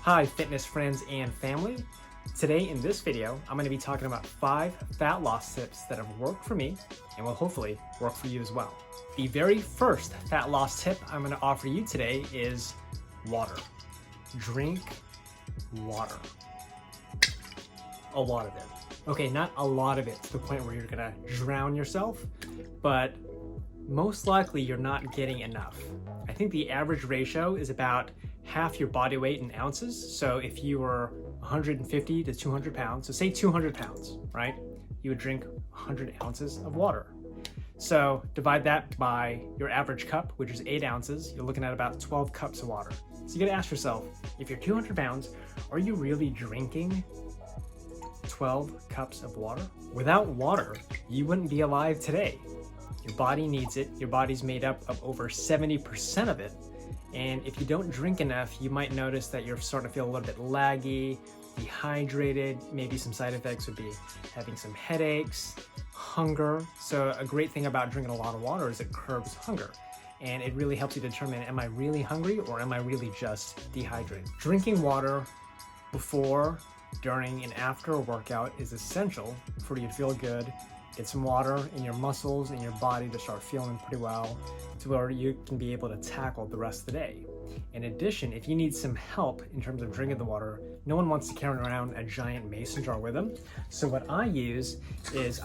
Hi fitness friends and family. Today in this video, I'm going to be talking about 5 fat loss tips that have worked for me and will hopefully work for you as well. The very first fat loss tip I'm going to offer you today is water. Drink water. A lot of it. Okay, not a lot of it to the point where you're going to drown yourself, but most likely you're not getting enough. I think the average ratio is about half your body weight in ounces. So if you were 150 to 200 pounds, so say 200 pounds, right? You would drink 100 ounces of water. So divide that by your average cup, which is 8 ounces, you're looking at about 12 cups of water. So you gotta ask yourself, if you're 200 pounds, are you really drinking 12 cups of water? Without water, you wouldn't be alive today. Your body needs it. Your body's made up of over 70% of it. And if you don't drink enough, you might notice that you're starting to feel a little bit laggy, dehydrated. Maybe some side effects would be having some headaches, hunger. So a great thing about drinking a lot of water is it curbs hunger. And it really helps you determine, am I really hungry or am I really just dehydrated? Drinking water before, during, and after a workout is essential for you to feel good. Get some water in your muscles and your body to start feeling pretty well to where you can be able to tackle the rest of the day. In addition, if you need some help in terms of drinking the water, no one wants to carry around a giant mason jar with them. So what I use is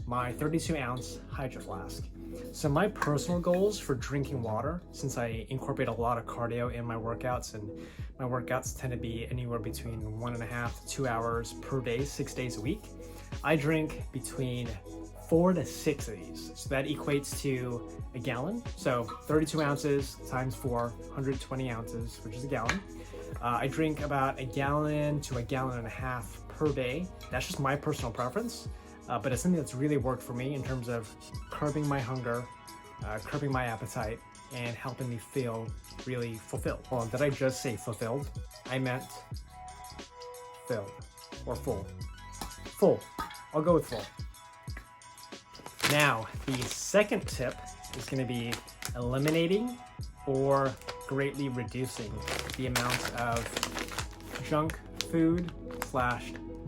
my 32-ounce Hydro Flask. So my personal goals for drinking water, since I incorporate a lot of cardio in my workouts, and my workouts tend to be anywhere between 1.5 to 2 hours per day, 6 days a week, I drink between 4 to 6 of these. So that equates to a gallon. So 32 ounces times 4, 120 ounces, which is a gallon. I drink about a gallon to a gallon and a half per day. That's just my personal preference, but it's something that's really worked for me in terms of curbing my hunger, curbing my appetite, and helping me feel really fulfilled. Hold on, did I just say fulfilled? I meant filled or full. Full. I'll go with full. Now, the second tip is going to be eliminating or greatly reducing the amount of junk food /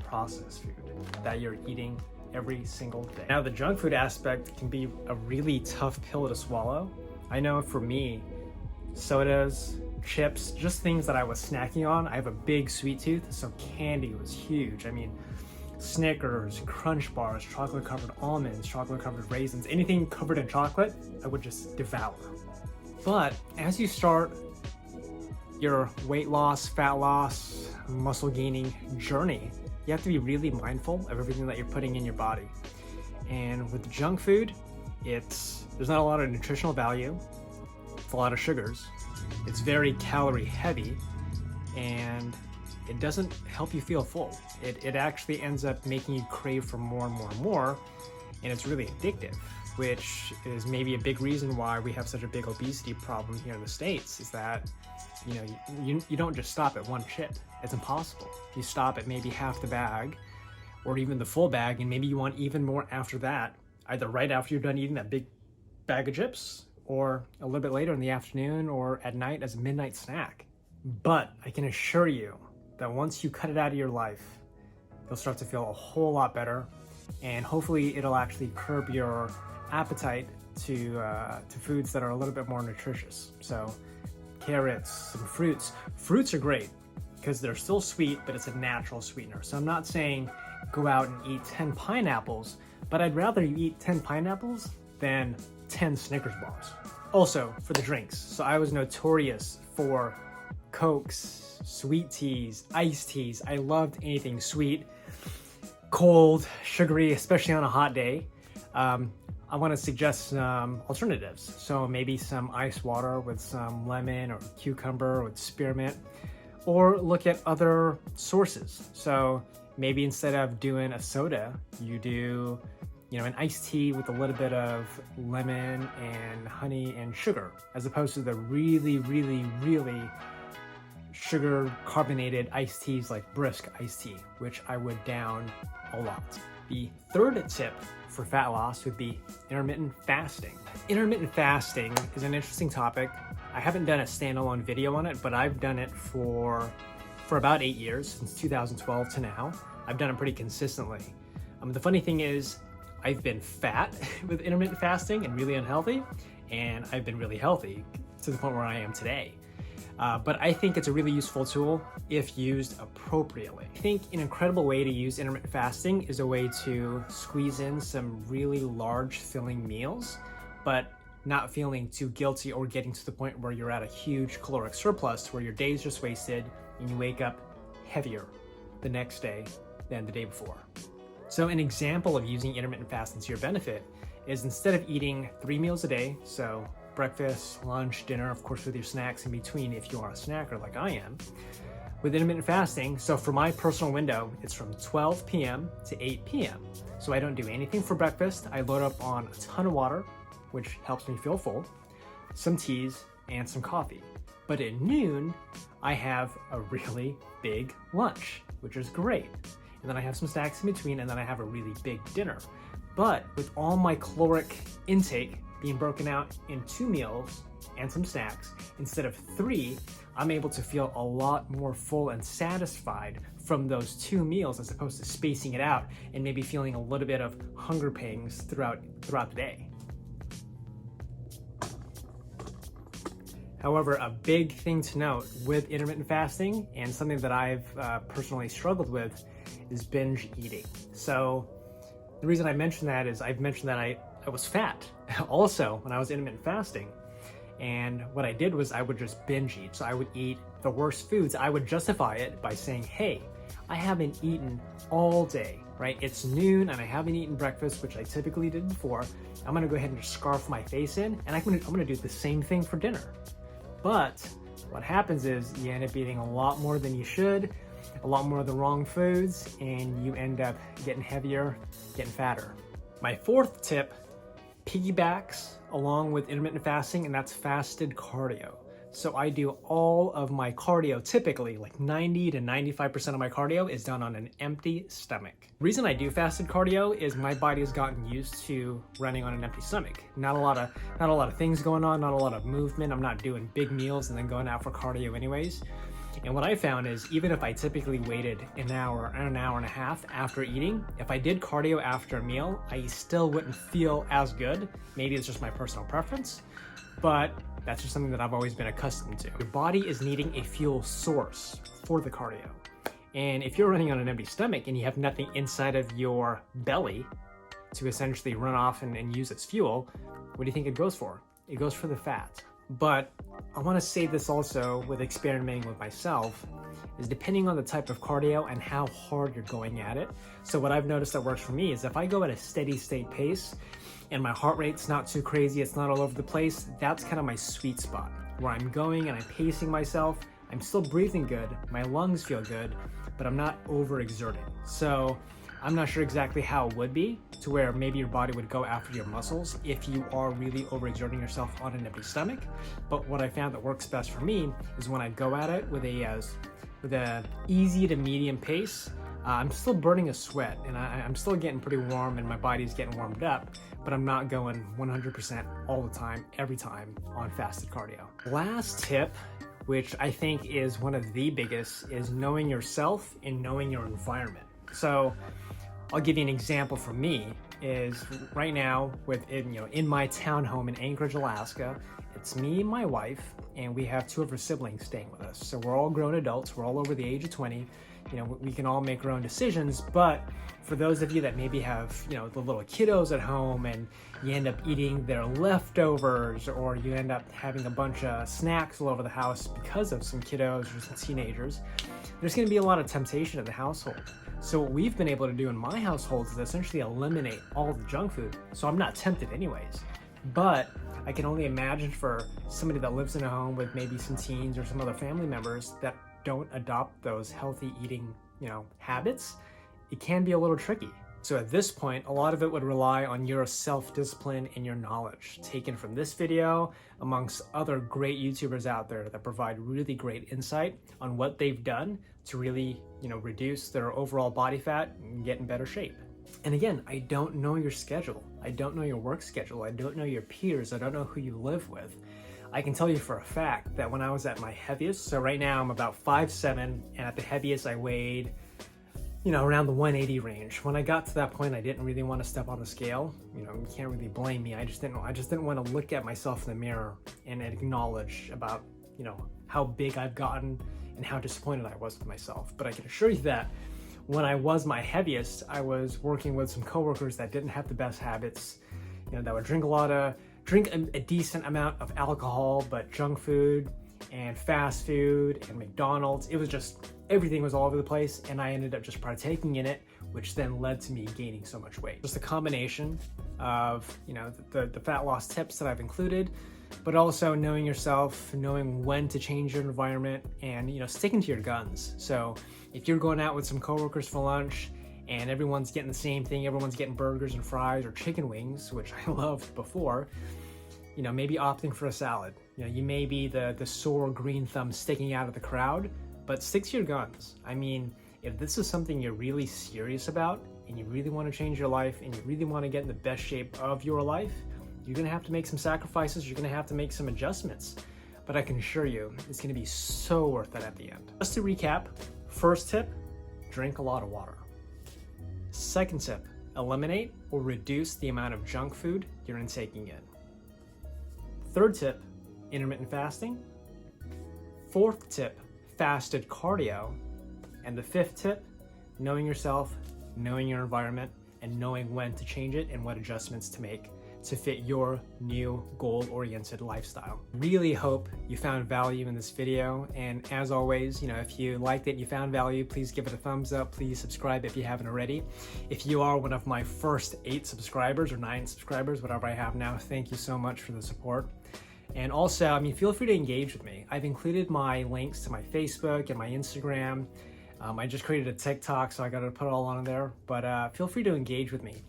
processed food that you're eating every single day. Now, the junk food aspect can be a really tough pill to swallow. I know for me, sodas, chips, just things that I was snacking on. I have a big sweet tooth, so candy was huge. I mean, Snickers, Crunch Bars, chocolate-covered almonds, chocolate-covered raisins, anything covered in chocolate, I would just devour. But as you start your weight loss, fat loss, muscle gaining journey, you have to be really mindful of everything that you're putting in your body. And with junk food, there's not a lot of nutritional value. It's a lot of sugars. It's very calorie heavy, and it doesn't help you feel full. It actually ends up making you crave for more and more and more, and it's really addictive, which is maybe a big reason why we have such a big obesity problem here in the States, is that you don't just stop at one chip. It's impossible. You stop at maybe half the bag or even the full bag, and maybe you want even more after that, either right after you're done eating that big bag of chips or a little bit later in the afternoon or at night as a midnight snack. But I can assure you that once you cut it out of your life, you'll start to feel a whole lot better, and hopefully it'll actually curb your appetite to foods that are a little bit more nutritious. So carrots, some fruits. Fruits are great because they're still sweet, but it's a natural sweetener. So I'm not saying go out and eat 10 pineapples, but I'd rather you eat 10 pineapples than 10 Snickers bars. Also, for the drinks. So I was notorious for Cokes, sweet teas, iced teas. I loved anything sweet, cold, sugary, especially on a hot day. I want to suggest some alternatives. So maybe some ice water with some lemon or cucumber with spearmint, or look at other sources. So maybe instead of doing a soda, you do an iced tea with a little bit of lemon and honey and sugar, as opposed to the really, really, really sugar carbonated iced teas like brisk iced tea, which I would down a lot. The third tip for fat loss would be intermittent fasting. Intermittent fasting is an interesting topic. I haven't done a standalone video on it, but I've done it for for about 8 years, since 2012 to now. I've done it pretty consistently. The funny thing is, I've been fat with intermittent fasting and really unhealthy, and I've been really healthy to the point where I am today. But I think it's a really useful tool if used appropriately. I think an incredible way to use intermittent fasting is a way to squeeze in some really large filling meals, but not feeling too guilty or getting to the point where you're at a huge caloric surplus where your day's just wasted and you wake up heavier the next day than the day before. So an example of using intermittent fasting to your benefit is instead of eating 3 meals a day, so breakfast, lunch, dinner, of course with your snacks in between if you are a snacker like I am, with intermittent fasting, so for my personal window, it's from 12 p.m. to 8 p.m. So I don't do anything for breakfast. I load up on a ton of water, which helps me feel full, some teas, and some coffee. But at noon, I have a really big lunch, which is great. And then I have some snacks in between, and then I have a really big dinner. But with all my caloric intake being broken out in 2 meals and some snacks instead of 3, I'm able to feel a lot more full and satisfied from those 2 meals as opposed to spacing it out and maybe feeling a little bit of hunger pangs throughout the day. However, a big thing to note with intermittent fasting, and something that I've personally struggled with, is binge eating. So the reason I mention that is I've mentioned that I was fat also when I was intermittent fasting. And what I did was I would just binge eat. So I would eat the worst foods. I would justify it by saying, hey, I haven't eaten all day, right? It's noon and I haven't eaten breakfast, which I typically did before. I'm gonna go ahead and just scarf my face in, and I'm gonna do the same thing for dinner. But what happens is you end up eating a lot more than you should, a lot more of the wrong foods, and you end up getting heavier, getting fatter. My 4th tip piggybacks along with intermittent fasting, and that's fasted cardio. So I do all of my cardio, typically like 90 to 95% of my cardio is done on an empty stomach. The reason I do fasted cardio is my body has gotten used to running on an empty stomach. Not a lot of things going on, not a lot of movement. I'm not doing big meals and then going out for cardio anyways. And what I found is even if I typically waited an hour and a half after eating, if I did cardio after a meal, I still wouldn't feel as good. Maybe it's just my personal preference, but that's just something that I've always been accustomed to. Your body is needing a fuel source for the cardio. And if you're running on an empty stomach and you have nothing inside of your belly to essentially run off and use as fuel, what do you think it goes for? It goes for the fat. But I want to say this also with experimenting with myself, is depending on the type of cardio and how hard you're going at it. So what I've noticed that works for me is if I go at a steady state pace and my heart rate's not too crazy, it's not all over the place, that's kind of my sweet spot, where I'm going and I'm pacing myself, I'm still breathing good, my lungs feel good, but I'm not overexerting. So I'm not sure exactly how it would be to where maybe your body would go after your muscles if you are really overexerting yourself on an empty stomach. But what I found that works best for me is when I go at it with a easy to medium pace. I'm still burning a sweat and I'm still getting pretty warm and my body's getting warmed up, but I'm not going 100% all the time, every time on fasted cardio. Last tip, which I think is one of the biggest, is knowing yourself and knowing your environment. So I'll give you an example from me is right now in my townhome in Anchorage, Alaska, it's me and my wife, and we have 2 of her siblings staying with us. So we're all grown adults, we're all over the age of 20. We can all make our own decisions, but for those of you that maybe have, the little kiddos at home and you end up eating their leftovers, or you end up having a bunch of snacks all over the house because of some kiddos or some teenagers, there's gonna be a lot of temptation in the household. So what we've been able to do in my household is essentially eliminate all the junk food. So I'm not tempted anyways, but I can only imagine for somebody that lives in a home with maybe some teens or some other family members that don't adopt those healthy eating, habits, it can be a little tricky. So at this point, a lot of it would rely on your self-discipline and your knowledge taken from this video, amongst other great YouTubers out there that provide really great insight on what they've done to really, reduce their overall body fat and get in better shape. And again, I don't know your schedule. I don't know your work schedule. I don't know your peers. I don't know who you live with. I can tell you for a fact that when I was at my heaviest, so right now I'm about 5'7", and at the heaviest I weighed, around the 180 range. When I got to that point, I didn't really want to step on the scale. You can't really blame me. I just didn't want to look at myself in the mirror and acknowledge about, how big I've gotten and how disappointed I was with myself. But I can assure you that when I was my heaviest, I was working with some coworkers that didn't have the best habits, that would drink a decent amount of alcohol, but junk food and fast food and McDonald's. It was just, everything was all over the place, and I ended up just partaking in it, which then led to me gaining so much weight. Just a combination of, the fat loss tips that I've included, but also knowing yourself, knowing when to change your environment, and, sticking to your guns. So if you're going out with some coworkers for lunch and everyone's getting the same thing, everyone's getting burgers and fries or chicken wings, which I loved before, maybe opting for a salad. You may be the sore green thumb sticking out of the crowd, but stick to your guns. I mean, if this is something you're really serious about and you really want to change your life and you really want to get in the best shape of your life, you're going to have to make some sacrifices. You're going to have to make some adjustments. But I can assure you, it's going to be so worth it at the end. Just to recap, first tip, drink a lot of water. Second tip, eliminate or reduce the amount of junk food you're intaking in. Third tip, intermittent fasting. Fourth tip, fasted cardio. And the fifth tip, knowing yourself, knowing your environment, and knowing when to change it and what adjustments to make to fit your new goal-oriented lifestyle. Really hope you found value in this video, and as always, if you liked it, you found value, please give it a thumbs up. Please subscribe if you haven't already. If you are one of my first 8 subscribers or 9 subscribers, whatever I have now, thank you so much for the support. And also, feel free to engage with me. I've included my links to my Facebook and my Instagram. I just created a TikTok, so I got to put it all on there, but feel free to engage with me.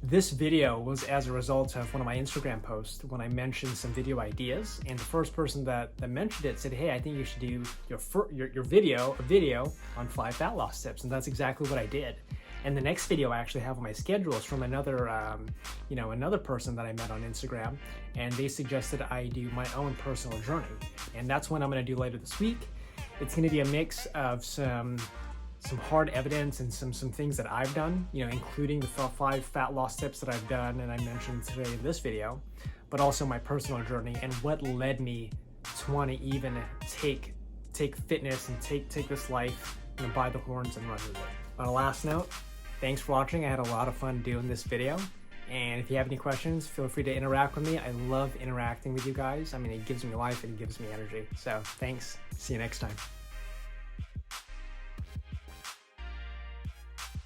This video was as a result of one of my Instagram posts when I mentioned some video ideas, and the first person that mentioned it said, hey, I think you should do a video on 5 fat loss tips, and that's exactly what I did. And the next video I actually have on my schedule is from another person that I met on Instagram, and they suggested I do my own personal journey, and that's what I'm going to do later this week. It's going to be a mix of some hard evidence and some things that I've done, including the 5 fat loss tips that I've done and I mentioned today in this video, but also my personal journey and what led me to want to even take fitness and take this life by the horns and run with it. On a last note, thanks for watching. I had a lot of fun doing this video, and if you have any questions, feel free to interact with me. I love interacting with you guys. It gives me life and it gives me energy. So thanks. See you next time.